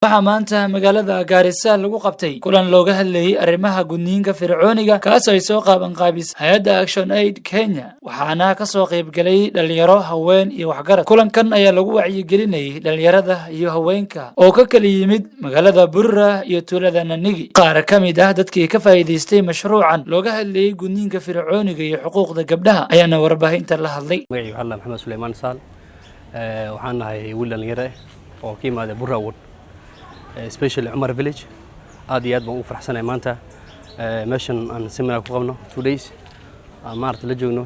waxaa maanta magaalada Gaarisa lagu qabtay kulan looga hadlayay arrimaha gudniinka fircooniga kaas oo ay soo qaaban qaabis hay'adda Action Aid Kenya waxaana ka soo qayb galay dhalinyaro haween iyo waxgarad kulankan ayaa lagu wacyigelinayay dhalinyarada iyo haweenka oo ka kala yimid magaalada Burra iyo tuulada Nanigi qaar ka mid ah dadkii ka faa'iideystay mashruucan looga hadlayay gudniinka fircooniga iyo xuquuqda gabdhaha ayaana warbaahinta la hadlay magacaygu Allah Maxamed Suleymaan Saal waxaan nahay wiil dhalinyaro oo ka yimaada Burra especially Umar village aad iyo aad baan u faraxsanahay maanta meeshan aan seminar ku qabno 2 days maarta la joogno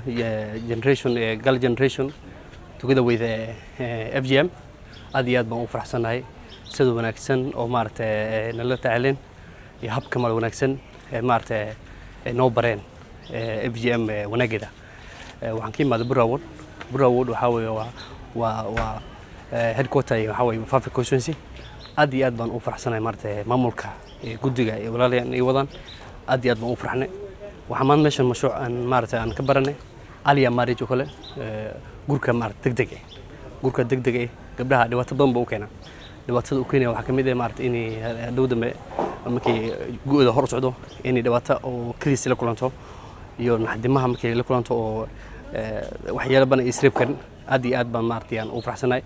girl generation together with FGM aad iyo aad baan u faraxsanahay sidoo wanaagsan oo maarta nala tacaaleen iyo habka mal wanaagsan maarta noo bareen FGM wanaagida waxaan ka imaaday Burra waxa weeye waa headquarter waxa weeye Fafi constituency aad iyo aad baan u faraxsanahay maarta maamulka guddiga iyo walaalayaan ay wadaan aad iyo aad baan u faraxnay waxaan maanta meeshan mashruuc aan maarta aan ka baranay aliya marriage oo kale gurka maarta degdeg gabdhaha dhibaato badan buu keenaa dhibaatada uu keenaya waxa kamid ah maarta in dhow dambe markii gu'da hor socdo in dhibaato oo kriis la kulanto iyo naxdimaha markii la kulanto oo waxyaalo badan isreeb kan aad iyo aad baan maarta aan u faraxsanahay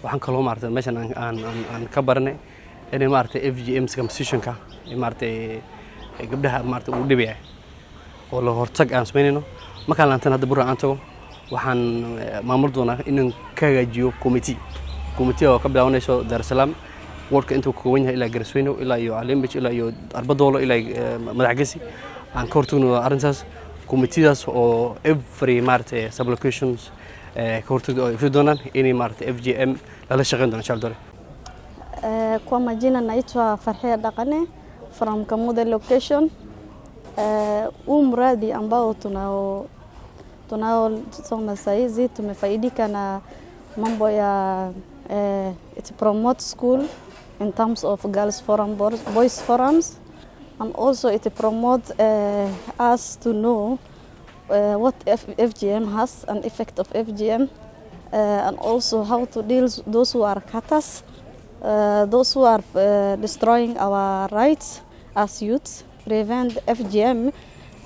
waxaan kaloo maarta meeshan aan ka baranay in maarta FGM circumcision-ka maarta gabdhaha maarta uu dhibaya oo la hortag aan sameynayno markaan laantan hadda Burra aan tago waxaan maamul doonaa in ka hagaajiyo committee oo ka bilaabanayso Dar es Salaam warka intuu ka kooban yahay ilaa Garsweyno ilaa iyo Alimbich ilaa iyo Arbadoolo ilaa Madaxgasi aan ka hortagno arrintaas committeedaas oo every maarta sublocations kahortagda ay doonaan inay maarta FGM lala shaqeyn doono inshallah. Kwa majina naitwa Farhia Dhaqane from Kamude location. Mradi ambao tunao soma saizi tumefaidika na mambo ya it promote school in terms of girls forum, boys forums, and also it promote us to know what FGM has, an effect of FGM, and also how to deal with those who are cutters, those who are destroying our rights as youths. Prevent FGM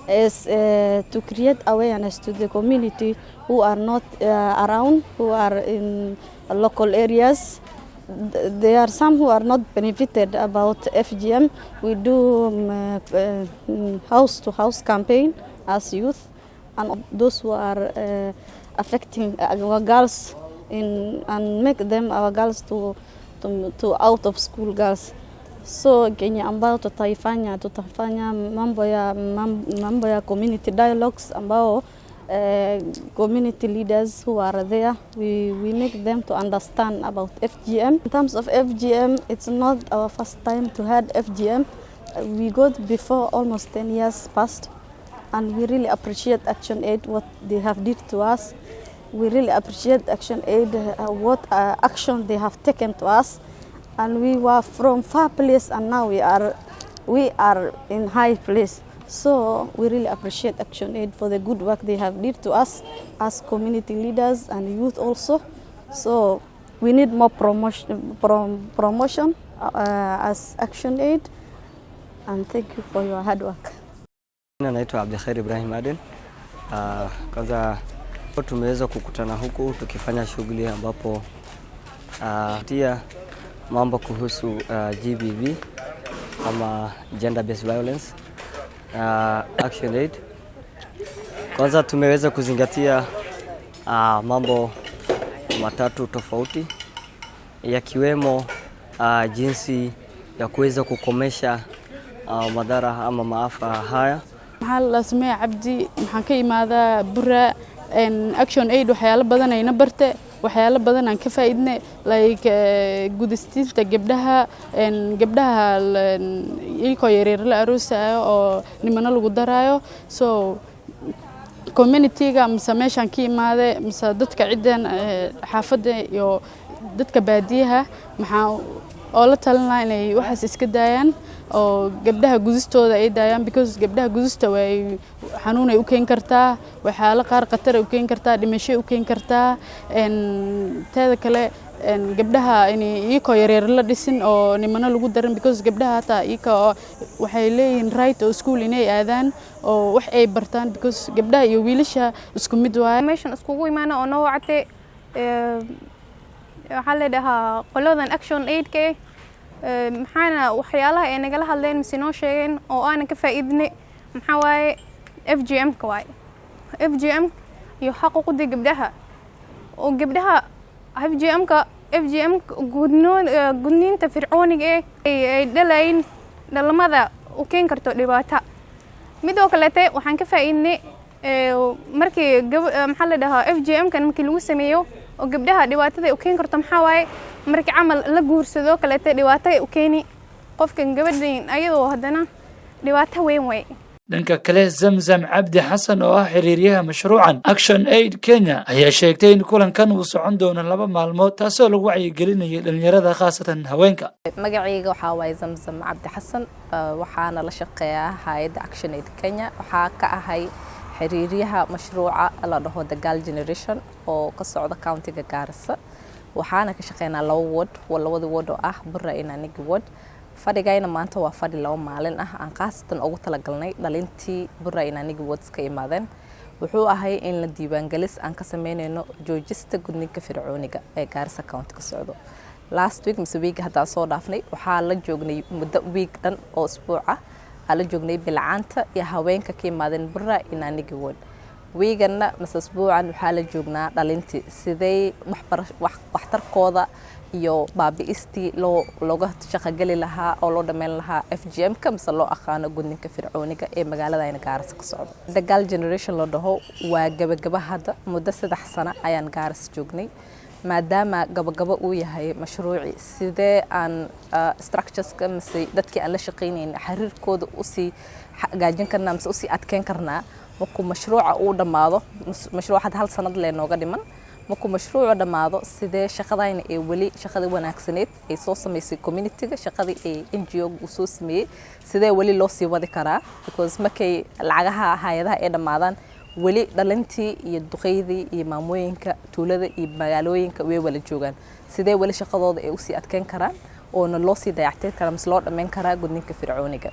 is to create awareness to the community who are not around, who are in local areas. There are some who are not benefited about FGM. We do house-to-house campaign as youth, and those who are affecting our girls and make them our girls to out of school girls. So Kenya ambao tutafanya mambo ya community dialogues ambao community leaders who are there, we make them to understand about FGM. In terms of FGM, it's not our first time to have FGM. We got before almost 10 years past, and we really appreciate Action Aid, what they have did to us. We really appreciate Action Aid, what action they have taken to us. And we were from far place, and now we are in high place. So we really appreciate Action Aid for the good work they have did to us as community leaders and youth also. So we need more promotion as Action Aid, and thank you for your hard work. Naitwa Abdikhair Ibrahim Aden. Kwanza tumeweza kukutana huku tukifanya shughuli ambapo tia mambo kuhusu GBV ama gender based violence Action Aid. Kwanza tumeweza kuzingatia mambo matatu tofauti yakiwemo jinsi ya kuweza kukomesha madhara ama maafa haya. Maxaa la sameeyay Cabdi maxaan ka imaadaa Burra Action Aid waxyaalo badan ayna bartay waxyaalo badan aan ka faa'iidnay like gudistinta gabdhaha ilko yaryar la aroosayo oo nimana lagu daraayo so community-ga meeshan ka imaaday mise dadka ciidan xaafadda iyo dadka baadiyaha maxaa oo la talinayo inay waxaas iska daayaan oo gabdhaha gudistooda ay daayaan because gabdhaha gudista way xanuun ay u keen kartaa waxyaalo qaar khatar ay u keen kartaa dhimasho u keen kartaa teeda kale gabdhaha inay iyagoo yaryar la dhisin oo nimano lagu darin because gabdhaha hataa iyagoo waxay leeyihiin right oo school inay aadaan oo wax ay bartaan because gabdhaha iyo wiilasha isku mid waaye meeshan iskugu imaana oo noo wactay waxaa la dhahaa qoladan action aid-ka maxaana waxyaalaha ay nagala hadleen mise noo sheegeen oo aanan ka faa'iidinay maxaa waaye FGM-ka waaye FGM iyo xaquuqda gabdhaha oo gabdhaha FGM gudniinta fircooniga ay dhalayn dhalamada u keen karto dhibaato midoo kale waxaan ka faa'iidnay markii maxaa la dhahaa FGM-kan markii lagu sameeyo oo gabdhaha dhibaatada u keen karto maxaa waaye markii camal la guursado kale dhibaato u keeni qofkan gabadhan ayadoo haddana dhibaato weyn way dhanka kale Zamzam Cabdi Xasan oo ah xiriiriyaha mashruucan Action Aid Kenya ayaa sheegtay in kulankan uu socon doono 2 maalmood taasoo lagu wacyigelinayo dhalinyarada khaasatan haweenka magacayga waxa waay Zamzam Cabdi Xasan waxaana la shaqeeyaa hay'adda Action Aid Kenya waxa ka ahay xiriiriyaha mashruuca la dhaho The Girl Generation oo ka socda county-ga Garissa waxaana ka shaqeynaa 2 ward oo ah Burra iyo Nanyuki ward fadhigayna maanta waa fadhi 2 maalin ah aan qaasatan ugu talagalnay dhalintii Burra iyo Nanyuki wards ka imaadeen wuxuu ahay in la diiwaangelis aan ka sameynayno joojista gudniinka fircooniga ee Garissa County ka socdo last week mise week hadda soo dhaafnay waxaa la joognay muddo week dhan oo isbuuc ah ala joognay bilcaanta iyo haweenka ka imaadeen Burra iyo Nanyuki ward weeganna mise isbuucan waxaa la joognaa dhalintii sidee waxtarkooda iyo baabi'istii looga shaqagali lahaa oo loo dhameyn lahaa FGM-ka mise loo aqaano gudniinka fircooniga ee magaalada Garissa ka socdo The Girl Generation loo dhaho waa gabagaba hadda muddo 3 sano ayaan Garissa joognay maadaama gabagaba uu yahay mashruuci sidee aan structures-ka mise dadkii aan la shaqeynayna xiriirkooda u sii hagaajin karnaa mise u sii adkeyn karnaa markuu mashruuca uu dhamaado mashruuca hadda 1 sanad lee nooga dhiman markuu mashruucu dhamaado sidee shaqadayna ee wali shaqada wanaagsaneed ay soo sameysay community-ga shaqadii ay NGO u soo sameeyay sidee wali loo sii wadi karaa because markay lacagaha hay'adaha ay dhamaadaan wali dhalintii iyo duqeydii iyo maamooyinka tuulada iyo magaalooyinka way wala joogaan sidee wali shaqadooda ay u sii adkeyn karaan oo loo sii dayactir karaa mise loo dhameyn karaa gudniinka fircooniga